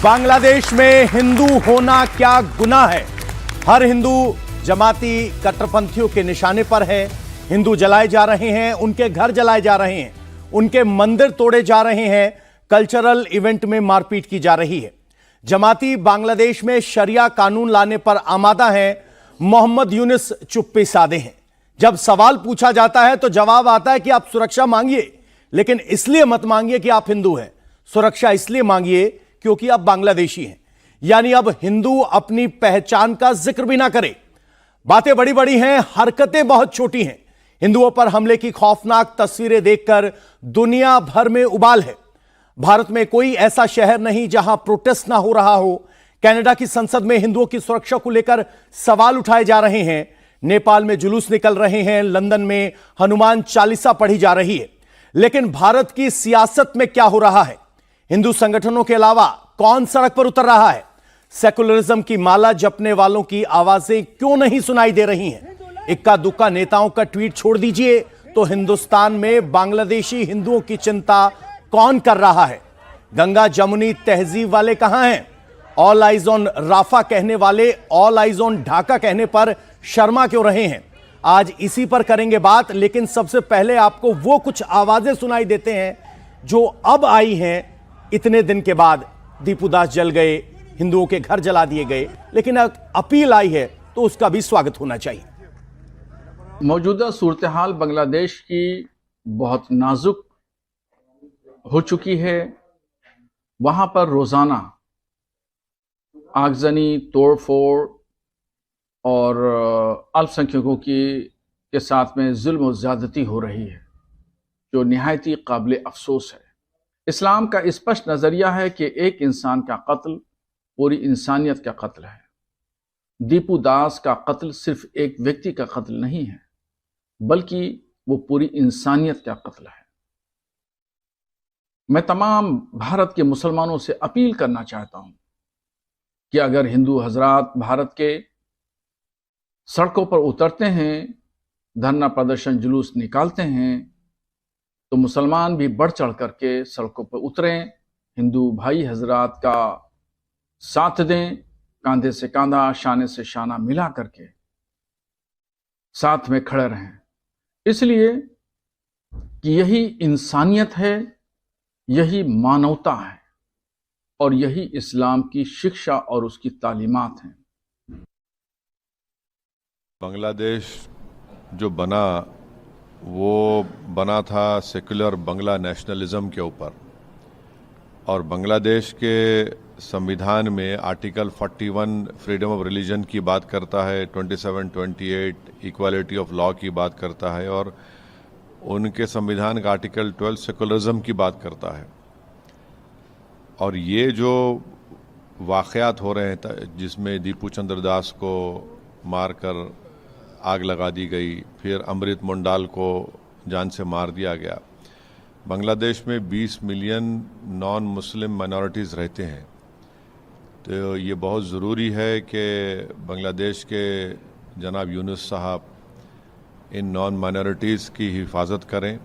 बांग्लादेश में हिंदू होना क्या गुनाह है? हर हिंदू जमाती कट्टरपंथियों के निशाने पर है। हिंदू जलाए जा रहे हैं, उनके घर जलाए जा रहे हैं, उनके मंदिर तोड़े जा रहे हैं, कल्चरल इवेंट में मारपीट की जा रही है। जमाती बांग्लादेश में शरिया कानून लाने पर आमादा हैं। मोहम्मद यूनुस चुप्पी साधे हैं। जब सवाल पूछा जाता है तो जवाब आता है कि आप सुरक्षा मांगिए, लेकिन इसलिए मत मांगिए कि आप हिंदू हैं। सुरक्षा इसलिए मांगिए क्योंकि आप बांग्लादेशी हैं। यानी अब हिंदू अपनी पहचान का जिक्र भी ना करे। बातें बड़ी बड़ी हैं, हरकतें बहुत छोटी हैं। हिंदुओं पर हमले की खौफनाक तस्वीरें देखकर दुनिया भर में उबाल है। भारत में कोई ऐसा शहर नहीं जहां प्रोटेस्ट ना हो रहा हो। कनाडा की संसद में हिंदुओं की सुरक्षा को लेकर सवाल उठाए जा रहे हैं। नेपाल में जुलूस निकल रहे हैं। लंदन में हनुमान चालीसा पढ़ी जा रही है। लेकिन भारत की सियासत में क्या हो रहा है? हिंदू संगठनों के अलावा कौन सड़क पर उतर रहा है? सेकुलरिज्म की माला जपने वालों की आवाजें क्यों नहीं सुनाई दे रही हैं? इक्का दुक्का नेताओं का ट्वीट छोड़ दीजिए, तो हिंदुस्तान में बांग्लादेशी हिंदुओं की चिंता कौन कर रहा है? गंगा जमुनी तहजीब वाले कहां हैं? ऑल आइज ऑन राफा कहने वाले ऑल आइज ऑन ढाका कहने पर शर्मा क्यों रहे हैं? आज इसी पर करेंगे बात, लेकिन सबसे पहले आपको वो कुछ आवाजें सुनाई देते हैं जो अब आई हैं। इतने दिन के बाद दीपूदास जल गए, हिंदुओं के घर जला दिए गए, लेकिन अपील आई है तो उसका भी स्वागत होना चाहिए। मौजूदा सूरत हाल बांग्लादेश की बहुत नाजुक हो चुकी है। वहां पर रोजाना आगजनी, तोड़फोड़ और अल्पसंख्यकों के साथ में जुल्म और ज्यादती हो रही है, जो निहायती काबिल अफसोस है। इस्लाम का स्पष्ट नजरिया है कि एक इंसान का कत्ल पूरी इंसानियत का कत्ल है। दीपू दास का कत्ल सिर्फ एक व्यक्ति का कत्ल नहीं है, बल्कि वो पूरी इंसानियत का कत्ल है। मैं तमाम भारत के मुसलमानों से अपील करना चाहता हूं कि अगर हिंदू हजरात भारत के सड़कों पर उतरते हैं, धरना प्रदर्शन जुलूस निकालते हैं, तो मुसलमान भी बढ़ चढ़ करके सड़कों पर उतरें, हिंदू भाई हजरात का साथ दें, कांधे से कांधा, शाने से शाना मिला करके साथ में खड़े रहें। इसलिए कि यही इंसानियत है, यही मानवता है और यही इस्लाम की शिक्षा और उसकी तालीमात हैं। बांग्लादेश जो बना वो बना था सेकुलर बांग्ला नेशनलिज्म के ऊपर, और बांग्लादेश के संविधान में आर्टिकल 41 फ्रीडम ऑफ रिलीजन की बात करता है, 27, 28 इक्वालिटी ऑफ लॉ की बात करता है, और उनके संविधान का आर्टिकल 12 सेकुलरिज्म की बात करता है। और ये जो वाक़यात हो रहे हैं जिसमें दीपू चंद्र दास को मारकर आग लगा दी गई, फिर अमृत मुंडाल को जान से मार दिया गया। बांग्लादेश में 20 मिलियन नॉन मुस्लिम माइनॉरिटीज़ रहते हैं, तो ये बहुत ज़रूरी है कि बांग्लादेश के जनाब यूनुस साहब इन नॉन माइनॉरिटीज़ की हिफाजत करें